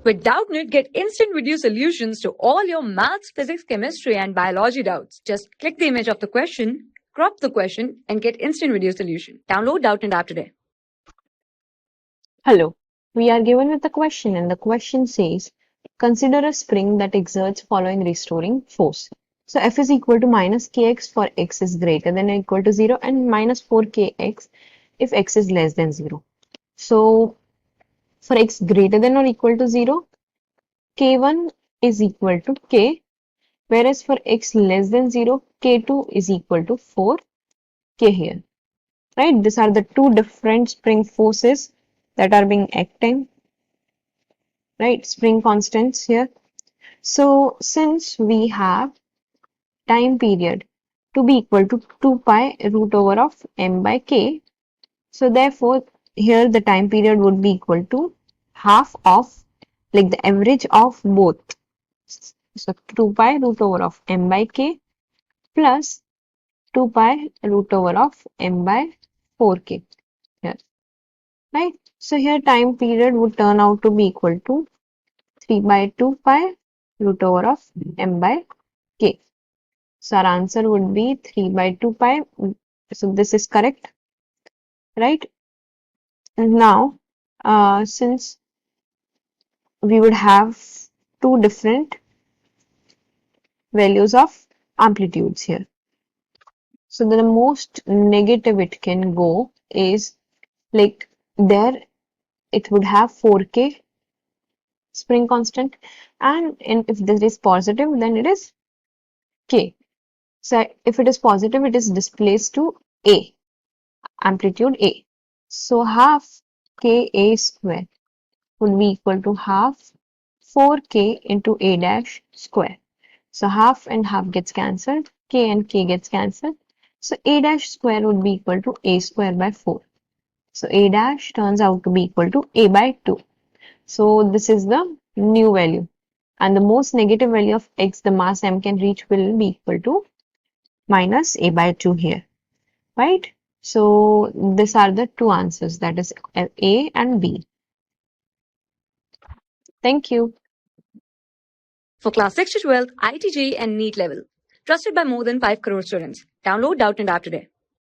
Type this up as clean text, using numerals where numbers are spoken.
With Doubtnut, get instant video solutions to all your maths, physics, chemistry, and biology doubts. Just click the image of the question, crop the question, and get instant video solution. Download Doubtnut app today. Hello, we are given with a question and the question says, consider a spring that exerts following restoring force. So F is equal to minus kx for x is greater than or equal to 0 and minus 4kx if x is less than 0. So for x greater than or equal to 0, k1 is equal to k, whereas for x less than 0, k2 is equal to 4k here. Right? These are the two different spring forces that are being acting, right? Spring constants here. So since we have time period to be equal to 2 pi root over of m by k, so therefore here the time period would be equal to half of, like the average of both. So 2 pi root over of m by k plus 2 pi root over of m by 4k here, right? So here time period would turn out to be equal to 3 by 2 pi root over of m by k. So our answer would be 3 by 2 pi. So this is correct, right? And now, since we would have two different values of amplitudes here. So the most negative it can go is like there it would have 4k spring constant, and if this is positive then it is k. So if it is positive it is displaced to a, amplitude a. So half ka square would be equal to half 4k into a dash square. So half and half gets cancelled, k and k gets cancelled. So a dash square would be equal to a square by 4. So a dash turns out to be equal to a by 2. So this is the new value. And the most negative value of x the mass m can reach will be equal to minus a by 2 here, right? So these are the two answers, that is A and B. Thank you. For class 6 to 12, IIT JEE and NEET level. Trusted by more than 5 crore students. Download Doubtnut app today.